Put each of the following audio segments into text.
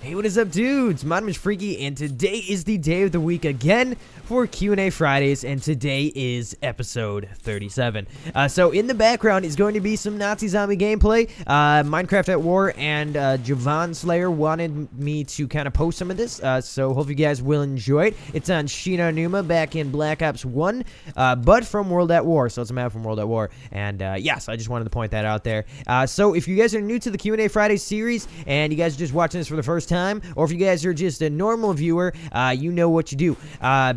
Hey, what is up, dudes? My name is Freaky, and today is the day of the week again for Q&A Fridays, and today is episode 37. So in the background is going to be some Nazi zombie gameplay. Minecraft at War and Javon Slayer wanted me to kind of post some of this, so hope you guys will enjoy it. It's on Shina Numa back in Black Ops 1, but from World at War, so it's a map from World at War. And yes, I just wanted to point that out there. So if you guys are new to the Q&A Fridays series, and you guys are just watching this for the first time, or if you guys are just a normal viewer, you know what you do.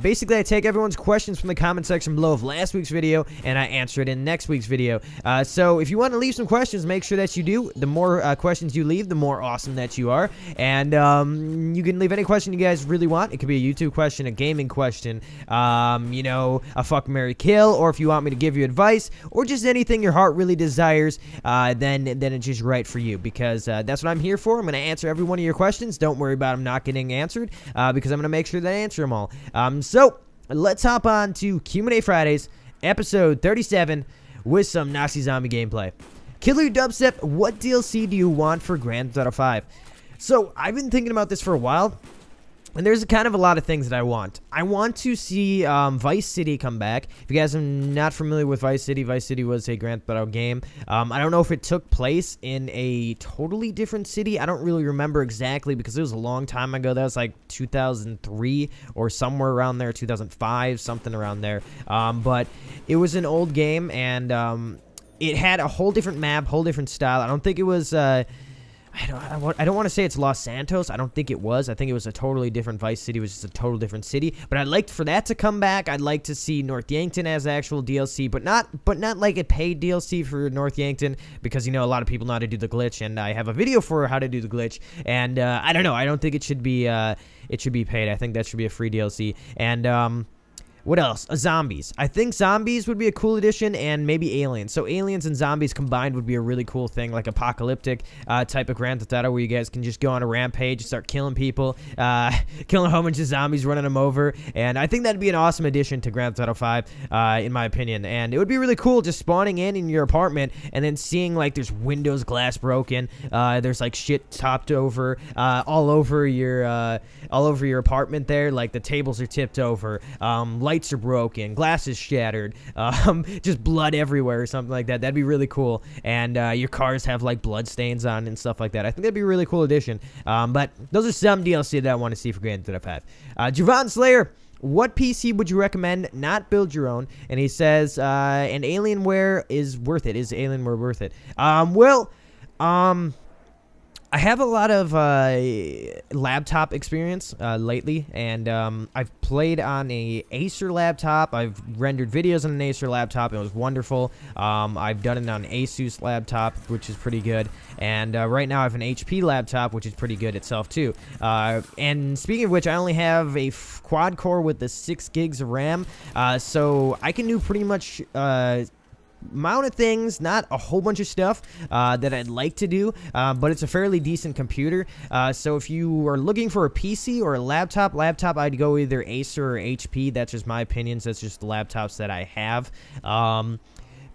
Basically, I take everyone's questions from the comment section below of last week's video, and I answer it in next week's video. So if you want to leave some questions, make sure that you do. The more questions you leave, the more awesome that you are. And you can leave any question you guys really want. It could be a YouTube question, a gaming question, you know, a fuck, marry, kill, or if you want me to give you advice, or just anything your heart really desires, then it's just right for you, because that's what I'm here for. I'm going to answer every one of your questions. Don't worry about them not getting answered, because I'm going to make sure that I answer them all. So let's hop on to Q&A Fridays, episode 37, with some Nazi zombie gameplay. Killer Dubstep, what DLC do you want for Grand Theft Auto 5? So I've been thinking about this for a while, and there's kind of a lot of things that I want. I want to see Vice City come back. If you guys are not familiar with Vice City was a Grand Theft Auto game. I don't know if it took place in a totally different city. I don't really remember exactly because it was a long time ago. That was like 2003 or somewhere around there, 2005, something around there. But it was an old game, and it had a whole different map, whole different style. I don't think it was... I don't want to say it's Los Santos. I don't think it was. I think it was a totally different Vice City. It was just a total different city. But I'd like for that to come back. I'd like to see North Yankton as actual DLC, but not like a paid DLC for North Yankton, because, you know, a lot of people know how to do the glitch, and I have a video for how to do the glitch. And I don't know. I don't think it should be paid. I think that should be a free DLC. And what else? Zombies. I think zombies would be a cool addition, and maybe aliens. So aliens and zombies combined would be a really cool thing, like apocalyptic type of Grand Theft Auto, where you guys can just go on a rampage, start killing people, killing a whole bunch of zombies, running them over. And I think that'd be an awesome addition to Grand Theft Auto 5, in my opinion. And it would be really cool just spawning in your apartment and then seeing, like, there's windows, glass broken, there's like shit topped over all over your apartment there. Like the tables are tipped over, lights are broken, glass is shattered, just blood everywhere or something like that. That'd be really cool. And your cars have like blood stains on and stuff like that. I think that'd be a really cool addition. But those are some DLC that I want to see for Grand Theft Auto 5. Javon Slayer, what PC would you recommend, not build your own? And he says, and Alienware is worth it. Is Alienware worth it? I have a lot of laptop experience lately, and I've played on a Acer laptop. I've rendered videos on an Acer laptop. It was wonderful. I've done it on an Asus laptop, which is pretty good. And right now I have an HP laptop, which is pretty good itself too. And speaking of which, I only have a quad core with the 6 gigs of RAM, so I can do pretty much amount of things, not a whole bunch of stuff that I'd like to do, but it's a fairly decent computer. So if you are looking for a PC or a laptop, I'd go either Acer or HP. That's just my opinions. That's just the laptops that I have.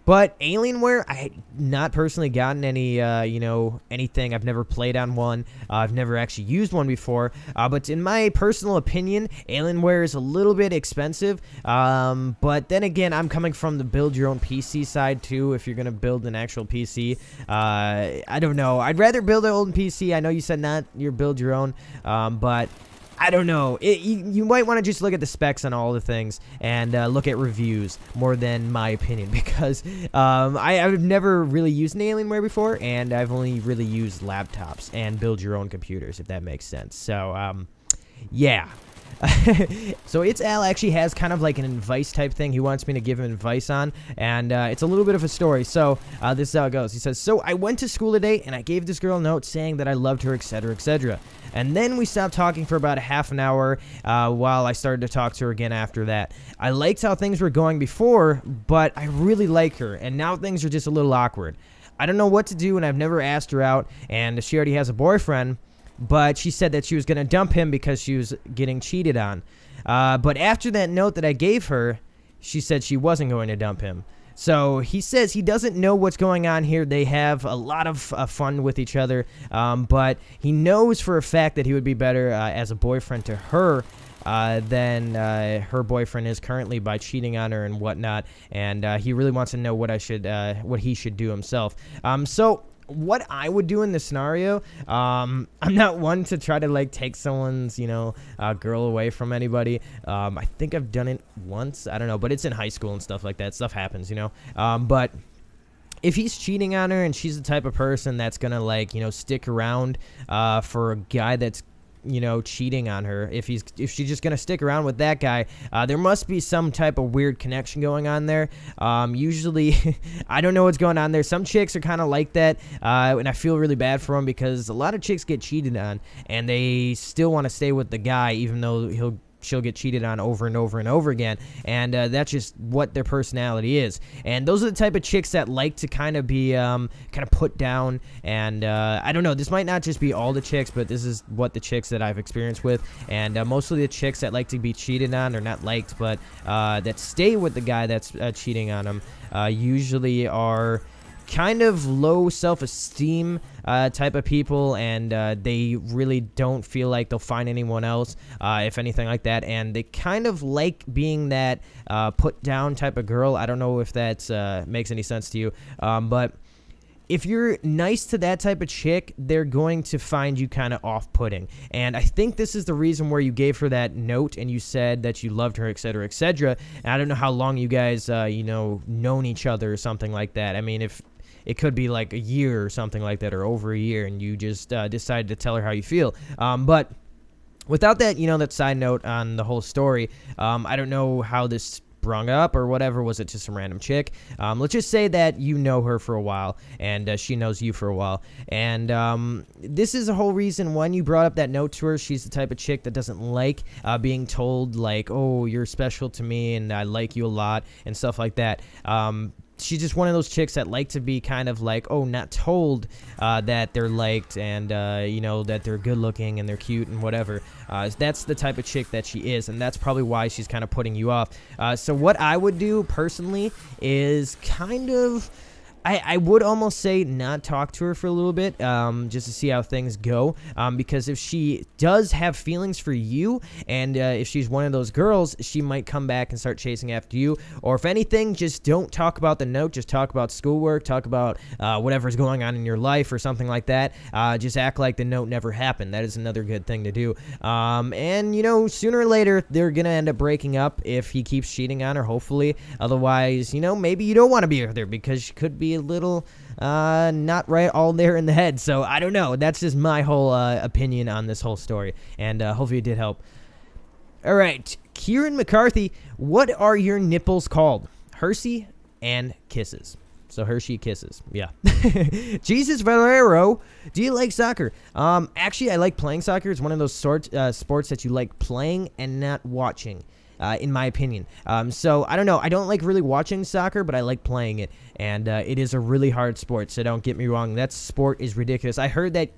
But Alienware, I had not personally gotten any, you know, anything. I've never played on one. I've never actually used one before. But in my personal opinion, Alienware is a little bit expensive. But then again, I'm coming from the build your own PC side too. If you're going to build an actual PC, I don't know. I'd rather build an old PC. I know you said not your build your own, but I don't know. You might want to just look at the specs on all the things and look at reviews more than my opinion, because I've never really used an Alienware before, and I've only really used laptops and build your own computers, if that makes sense. So, yeah. So It's Al actually has kind of like an advice type thing he wants me to give him advice on, and it's a little bit of a story. So this is how it goes. He says, so I went to school today and I gave this girl a note saying that I loved her, etc., etc. And then we stopped talking for about a half an hour while I started to talk to her again after that. I liked how things were going before, but I really like her, and now things are just a little awkward. I don't know what to do, and I've never asked her out, and she already has a boyfriend, but she said that she was going to dump him because she was getting cheated on. But after that note that I gave her, she said she wasn't going to dump him. So he says he doesn't know what's going on here. They have a lot of fun with each other, but he knows for a fact that he would be better as a boyfriend to her than her boyfriend is currently by cheating on her and whatnot. And he really wants to know what he should do himself. So what I would do in this scenario, I'm not one to try to like take someone's, girl away from anybody. I think I've done it once. I don't know, but it's in high school and stuff like that. Stuff happens, but if he's cheating on her and she's the type of person that's gonna like, stick around for a guy that's cheating on her, if she's just gonna stick around with that guy, there must be some type of weird connection going on there. Usually I don't know what's going on there. Some chicks are kind of like that, and I feel really bad for them because a lot of chicks get cheated on and they still want to stay with the guy even though she'll get cheated on over and over and over again, and that's just what their personality is. And those are the type of chicks that like to kind of be put down, and I don't know, this might not just be all the chicks, but this is what the chicks that I've experienced with, and mostly the chicks that like to be cheated on, or not liked, but that stay with the guy that's cheating on them, usually are kind of low self-esteem type of people, and they really don't feel like they'll find anyone else, if anything like that, and they kind of like being that put down type of girl. I don't know if that makes any sense to you, but if you're nice to that type of chick, they're going to find you kind of off-putting. And I think this is the reason where you gave her that note and you said that you loved her, etc., etc. And I don't know how long you guys, known each other or something like that. I mean, if it could be like a year or something like that, or over a year, and you just decided to tell her how you feel. But without that, that side note on the whole story, I don't know how this sprung up or whatever. Was it just some random chick? Let's just say that you know her for a while, and she knows you for a while. And this is the whole reason when you brought up that note to her. She's the type of chick that doesn't like being told, like, oh, you're special to me, and I like you a lot, and stuff like that. She's just one of those chicks that like to be kind of like, oh, not told that they're liked, and that they're good looking and they're cute and whatever. That's the type of chick that she is, and that's probably why she's kind of putting you off. So what I would do personally is kind of, I would almost say not talk to her for a little bit, just to see how things go, because if she does have feelings for you, and if she's one of those girls, she might come back and start chasing after you. Or if anything, just don't talk about the note, just talk about schoolwork, talk about whatever's going on in your life or something like that. Just act like the note never happened. That is another good thing to do. And sooner or later, they're gonna end up breaking up if he keeps cheating on her, hopefully. Otherwise, maybe you don't want to be with her because she could be a little not right all there in the head. So I don't know, that's just my whole opinion on this whole story, and hopefully it did help. All right, Kieran McCarthy, what are your nipples called? Hershey and Kisses. So Hershey Kisses, yeah. Jesus Valero, do you like soccer? Actually, I like playing soccer. It's one of those sports that you like playing and not watching, in my opinion. So I don't know. I don't like really watching soccer, but I like playing it. And it is a really hard sport, so don't get me wrong. That sport is ridiculous. I heard that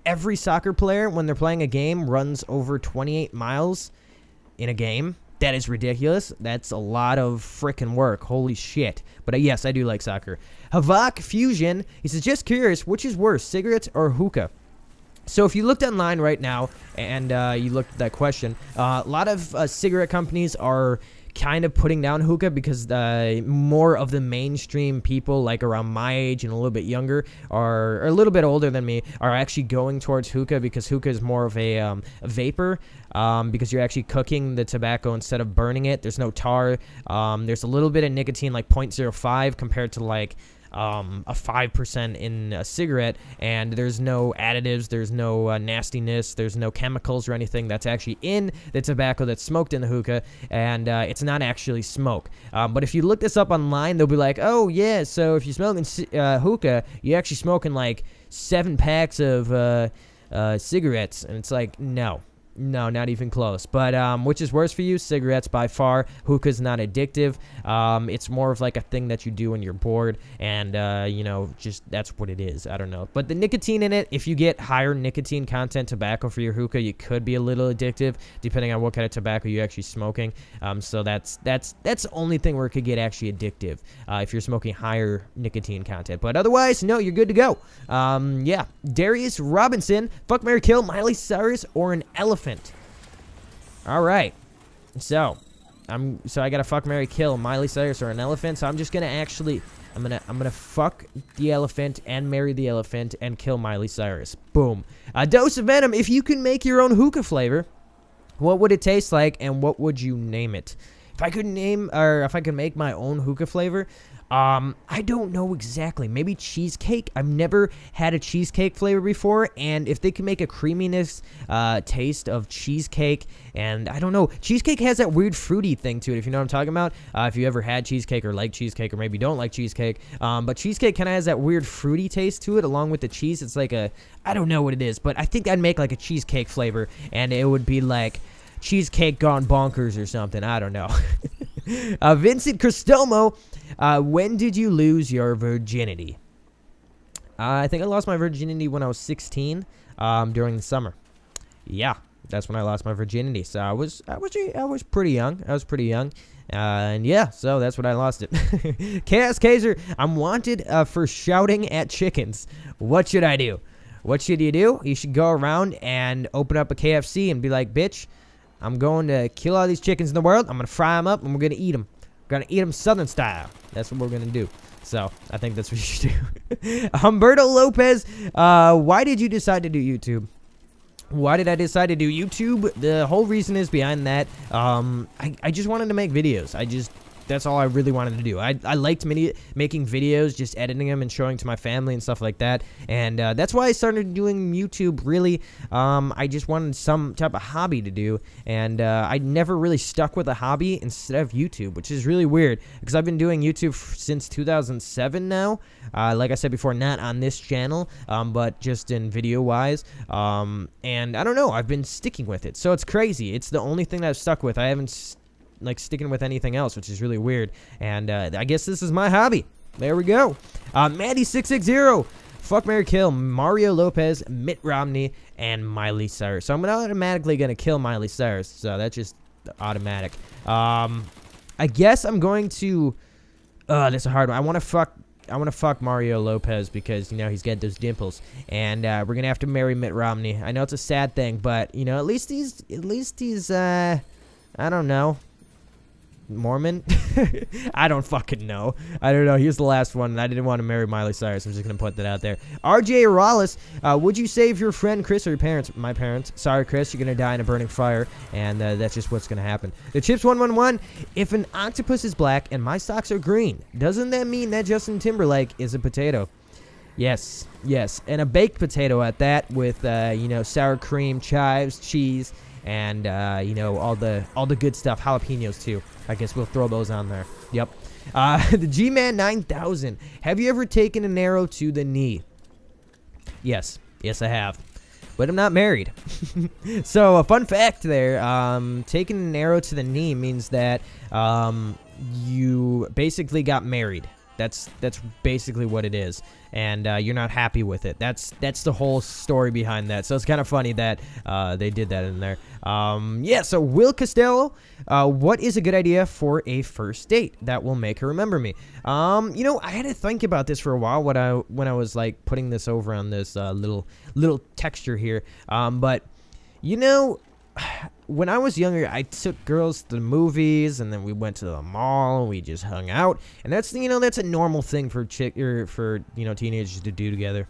every soccer player, when they're playing a game, runs over 28 miles in a game. That is ridiculous. That's a lot of freaking work. Holy shit. But yes, I do like soccer. Havok Fusion, he says, just curious, which is worse, cigarettes or hookah? So if you looked online right now and you looked at that question, a lot of cigarette companies are kind of putting down hookah because more of the mainstream people, like around my age and a little bit younger, or a little bit older than me, are actually going towards hookah because hookah is more of a vapor, because you're actually cooking the tobacco instead of burning it. There's no tar. There's a little bit of nicotine, like 0.05 compared to like a 5% in a cigarette, and there's no additives, there's no nastiness, there's no chemicals or anything that's actually in the tobacco that's smoked in the hookah, and it's not actually smoke. But if you look this up online, they'll be like, oh yeah, so if you're smoking hookah, you're actually smoking like 7 packs of cigarettes, and it's like, no. No, not even close. But which is worse for you? Cigarettes by far. Hookah's not addictive. It's more of like a thing that you do when you're bored, and you know, just that's what it is. I don't know. But the nicotine in it, if you get higher nicotine content tobacco for your hookah, it could be a little addictive depending on what kind of tobacco you're actually smoking. So that's the only thing where it could get actually addictive if you're smoking higher nicotine content. But otherwise, no, you're good to go. Yeah, Darius Robinson, fuck, marry, kill, Miley Cyrus or an elephant. All right, so I gotta fuck, marry, kill Miley Cyrus or an elephant. So I'm just gonna actually I'm gonna fuck the elephant and marry the elephant and kill Miley Cyrus. Boom. A dose of venom. If you can make your own hookah flavor, what would it taste like and what would you name it? If I could make my own hookah flavor, I don't know exactly. Maybe cheesecake. I've never had a cheesecake flavor before, and if they can make a creaminess taste of cheesecake, and I don't know, cheesecake has that weird fruity thing to it, if you know what I'm talking about. If you ever had cheesecake or like cheesecake, or maybe don't like cheesecake, but cheesecake kind of has that weird fruity taste to it along with the cheese. It's like I don't know what it is, but I think I'd make like a cheesecake flavor, and it would be like cheesecake gone bonkers or something. I don't know. Vincent Cristomo, when did you lose your virginity? I think I lost my virginity when I was 16, during the summer. Yeah, that's when I lost my virginity. So I was pretty young. I was pretty young. And yeah, so that's when I lost it. Chaos Kaiser, I'm wanted for shouting at chickens. What should I do? What should you do? You should go around and open up a KFC and be like, bitch, I'm going to kill all these chickens in the world. I'm going to fry them up, and we're going to eat them. We're going to eat them Southern style. That's what we're going to do. So, I think that's what you should do. Humberto Lopez, why did you decide to do YouTube? Why did I decide to do YouTube? The whole reason is behind that, I just wanted to make videos. That's all I really wanted to do. I liked making videos, just editing them and showing to my family and stuff like that. And that's why I started doing YouTube, really. I just wanted some type of hobby to do. And I never really stuck with a hobby instead of YouTube, which is really weird. Because I've been doing YouTube since 2007 now. Like I said before, not on this channel, but just in video-wise. And I don't know, I've been sticking with it. So it's crazy. It's the only thing that I've stuck with. I haven't like sticking with anything else, which is really weird. And I guess this is my hobby. There we go. Maddie660, fuck, marry, kill Mario Lopez, Mitt Romney, and Miley Cyrus. So I'm automatically gonna kill Miley Cyrus. So that's just automatic. I guess I'm going to. That's a hard one. I want to fuck Mario Lopez because, you know, he's got those dimples, and we're gonna have to marry Mitt Romney. I know it's a sad thing, but you know, at least he's I don't know, Mormon. I don't fucking know. I don't know. He was the last one, and I didn't want to marry Miley Cyrus. I'm just gonna put that out there. RJ Rallis, would you save your friend Chris or your parents? My parents. Sorry, Chris, you're gonna die in a burning fire, and that's just what's gonna happen. The Chips 111. If an octopus is black and my socks are green, doesn't that mean that Justin Timberlake is a potato? Yes, yes, and a baked potato at that, with you know, sour cream, chives, cheese, and you know, all the good stuff, jalapenos too. I guess we'll throw those on there. Yep. The G-Man 9000. Have you ever taken an arrow to the knee? Yes, yes, I have, but I'm not married. So a fun fact there: taking an arrow to the knee means that you basically got married. That's basically what it is, and you're not happy with it. That's the whole story behind that. So it's kind of funny that they did that in there. Yeah. So Will Costello, what is a good idea for a first date that will make her remember me? You know, I had to think about this for a while when I was like putting this over on this little texture here. But you know, when I was younger, I took girls to the movies, and then we went to the mall, and we just hung out. And that's, you know, that's a normal thing for you know, teenagers to do together.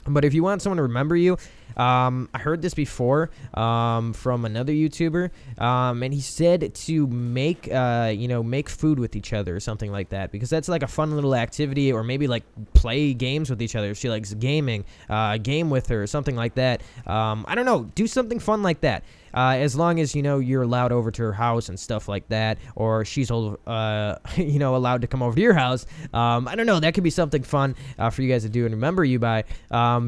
But if you want someone to remember you, I heard this before from another YouTuber, and he said to make you know, make food with each other or something like that, because that's like a fun little activity, or maybe like play games with each other. If she likes gaming, game with her or something like that. I don't know, do something fun like that. as long as, you know, you're allowed over to her house and stuff like that, or she's, you know, allowed to come over to your house. I don't know, that could be something fun for you guys to do and remember you by,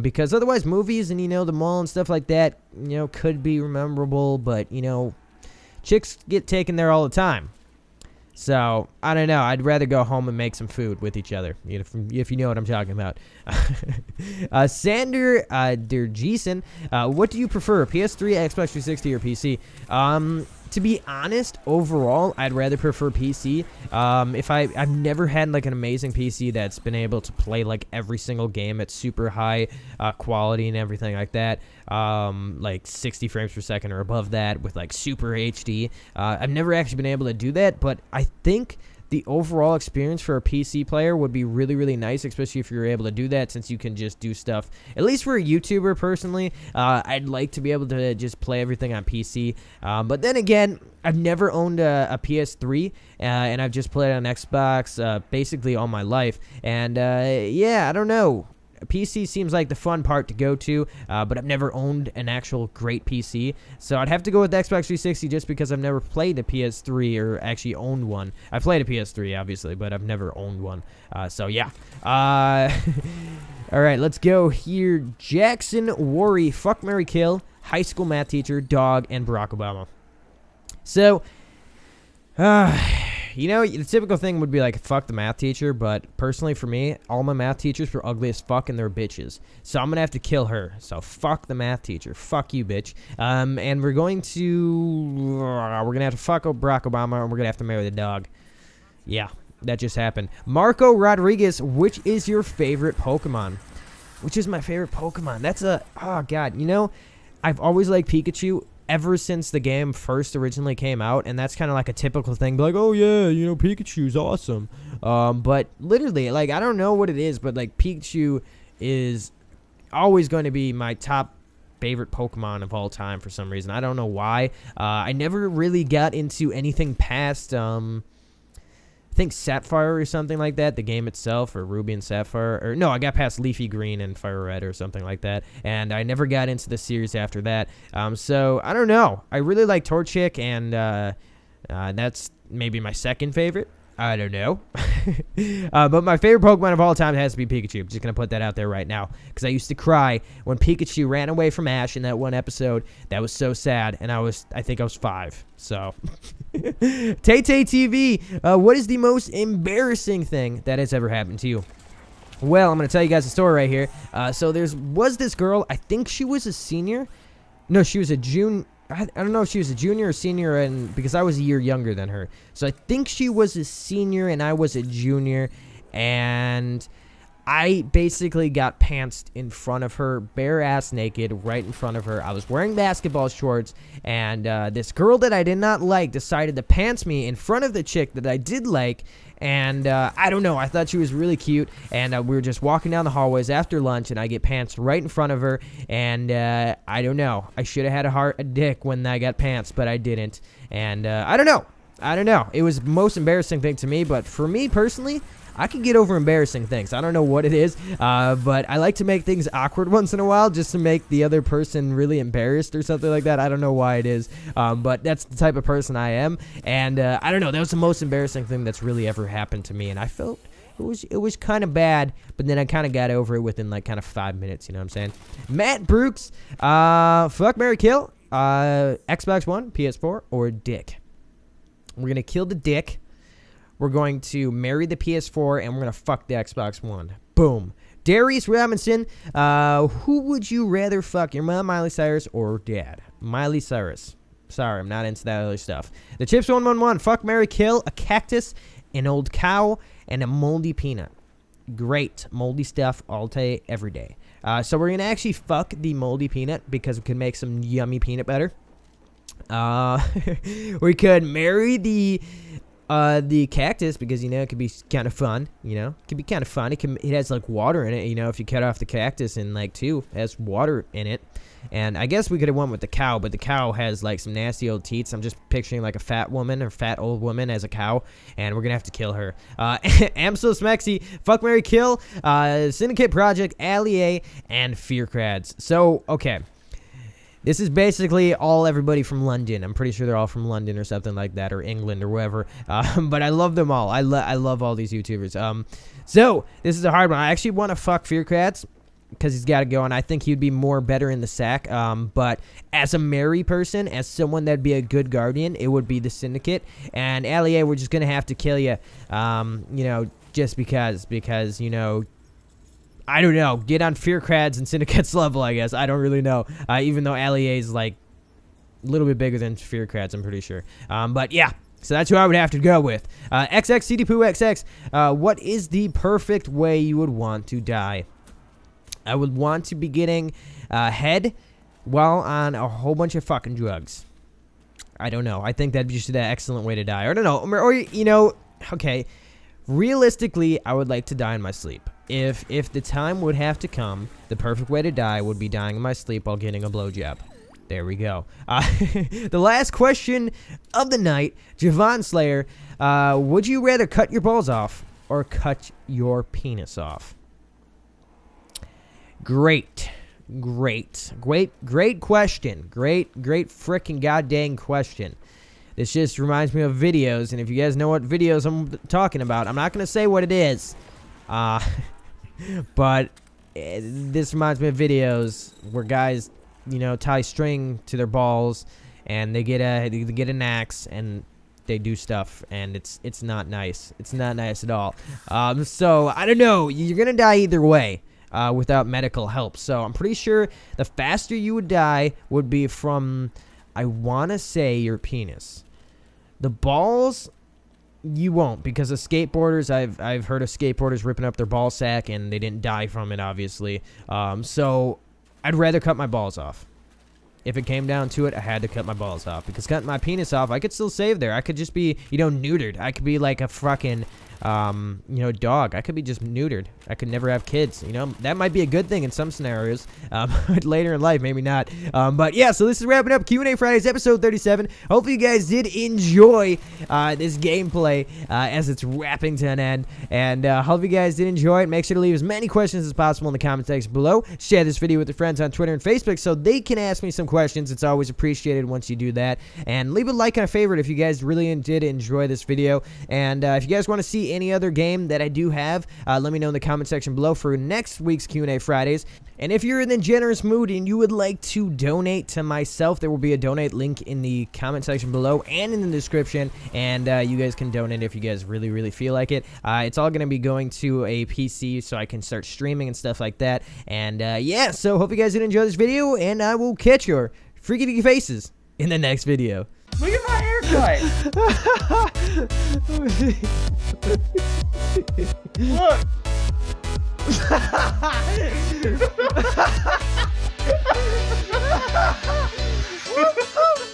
because otherwise movies and, you know, the mall and stuff like that, you know, could be memorable, but, you know, chicks get taken there all the time. So, I don't know. I'd rather go home and make some food with each other, if you know what I'm talking about. Sander Dergesen, what do you prefer, PS3, Xbox 360, or PC? To be honest, overall, I'd rather prefer PC. I've never had like an amazing PC that's been able to play like every single game at super high quality and everything like that, like 60 frames per second or above that with like super HD. I've never actually been able to do that, but I think the overall experience for a PC player would be really, really nice, especially if you're able to do that, since you can just do stuff. At least for a YouTuber, personally, I'd like to be able to just play everything on PC. But then again, I've never owned a PS3, and I've just played on Xbox basically all my life. And yeah, I don't know. PC seems like the fun part to go to, but I've never owned an actual great PC, so I'd have to go with Xbox 360 just because I've never played a PS3 or actually owned one. I played a PS3, obviously, but I've never owned one, so yeah. Alright, let's go here. Jackson Worry, fuck, marry, kill, high school math teacher, dog, and Barack Obama. So, you know, the typical thing would be like, fuck the math teacher, but personally for me, all my math teachers were ugly as fuck and they're bitches. So I'm going to have to kill her. So fuck the math teacher. Fuck you, bitch. And we're going to have to fuck Barack Obama, and we're going to have to marry the dog. Yeah, that just happened. Marco Rodriguez, which is your favorite Pokemon? Which is my favorite Pokemon? That's oh god, you know, I've always liked Pikachu ever since the game first originally came out, and that's kind of like a typical thing, like, oh yeah, you know, Pikachu's awesome, but literally, like, I don't know what it is, but like, Pikachu is always going to be my top favorite Pokemon of all time for some reason. I don't know why. I never really got into anything past I think Sapphire or something like that, the game itself, or Ruby and Sapphire, or no, I got past Leafy Green and Fire Red or something like that, and I never got into the series after that. So I don't know. I really like Torchic, and that's maybe my second favorite. I don't know. But my favorite Pokemon of all time has to be Pikachu. I'm just going to put that out there right now, because I used to cry when Pikachu ran away from Ash in that one episode. That was so sad, and I think I was 5. So, Tay-Tay TV, what is the most embarrassing thing that has ever happened to you? Well, I'm going to tell you guys a story right here. So there was this girl, I think she was a senior. No, she was a junior. I don't know if she was a junior or senior, and because I was a year younger than her. So I think she was a senior and I was a junior, and I basically got pantsed in front of her, bare ass naked, right in front of her. I was wearing basketball shorts, and this girl that I did not like decided to pants me in front of the chick that I did like. And I don't know, I thought she was really cute, and we were just walking down the hallways after lunch, and I get pantsed right in front of her, and I don't know, I should have had a dick when I got pantsed, but I didn't, and I don't know, it was the most embarrassing thing to me, but for me personally, I can get over embarrassing things. I don't know what it is, but I like to make things awkward once in a while just to make the other person really embarrassed or something like that. I don't know why it is, but that's the type of person I am. And I don't know, that was the most embarrassing thing that's really ever happened to me. And I felt it was kind of bad, but then I kind of got over it within like kind of 5 minutes, you know what I'm saying? Matt Brooks, fuck, marry, kill, Xbox One, PS4, or dick? We're going to kill the dick. We're going to marry the PS4, and we're going to fuck the Xbox One. Boom. Darius Robinson, who would you rather fuck, your mom, Miley Cyrus, or dad? Miley Cyrus. Sorry, I'm not into that other stuff. The Chips 111, fuck, marry, kill, a cactus, an old cow, and a moldy peanut. Great. Moldy stuff all day, every day. So we're going to actually fuck the moldy peanut because we can make some yummy peanut butter. We could marry the cactus because, you know, it could be kind of fun, you know, it could be kind of fun. It has like water in it, you know, if you cut off the cactus and like it has water in it. And I guess we could have went with the cow, but the cow has like some nasty old teats. I'm just picturing like a fat woman or fat old woman as a cow, and we're gonna have to kill her. Amso Smexy, fuck, marry, kill, Syndicate Project, Allie A, and Fear Crads. So, okay. This is basically all everybody from London. I'm pretty sure they're all from London or something like that, or England or wherever. But I love them all. I love all these YouTubers. So this is a hard one. I actually want to fuck Fearcrats because he's got to go, and I think he'd be more better in the sack. But as a merry person, as someone that'd be a good guardian, it would be the Syndicate. And Allie, we're just gonna have to kill you. You know, just because you know. I don't know. Get on Fearcrads and Syndicate's level, I guess. I don't really know. Even though Allie is like a little bit bigger than Fearcrads, I'm pretty sure. But yeah, so that's who I would have to go with. XXCDPooXX, what is the perfect way you would want to die? I would want to be getting head while on a whole bunch of fucking drugs. I don't know. I think that'd be just an excellent way to die. I don't know. Or you know, okay. Realistically, I would like to die in my sleep. If the time would have to come, the perfect way to die would be dying in my sleep while getting a blowjob. There we go. The last question of the night, Javon Slayer, would you rather cut your balls off or cut your penis off? Great question. Great freaking goddamn question. This just reminds me of videos, and if you guys know what videos I'm talking about, I'm not going to say what it is. But this reminds me of videos where guys, you know, tie string to their balls, and they get an axe, and they do stuff, and it's not nice. It's not nice at all. So I don't know. You're gonna die either way without medical help. So I'm pretty sure the faster you would die would be from, I want to say, your penis. The balls, you won't, because of skateboarders, I've heard of skateboarders ripping up their ball sack and they didn't die from it, obviously. So I'd rather cut my balls off. If it came down to it, I had to cut my balls off, because cutting my penis off, I could still save there. I could just be, you know, neutered. I could be like a fucking, you know, dog. I could be just neutered. I could never have kids. You know, that might be a good thing in some scenarios. Later in life, maybe not. But yeah, so this is wrapping up Q&A Fridays, episode 37. Hopefully you guys did enjoy this gameplay as it's wrapping to an end. And hope you guys did enjoy it. Make sure to leave as many questions as possible in the comment section below. Share this video with your friends on Twitter and Facebook so they can ask me some questions. It's always appreciated once you do that. And leave a like and a favorite if you guys really did enjoy this video. And if you guys want to see any other game that I do have, let me know in the comment section below for next week's Q&A Fridays. And if you're in the generous mood and you would like to donate to myself, there will be a donate link in the comment section below and in the description, and you guys can donate if you guys really feel like it. It's all going to be going to a PC so I can start streaming and stuff like that. And yeah, so hope you guys did enjoy this video, and I will catch your freaky faces in the next video. Look at my haircut! Look!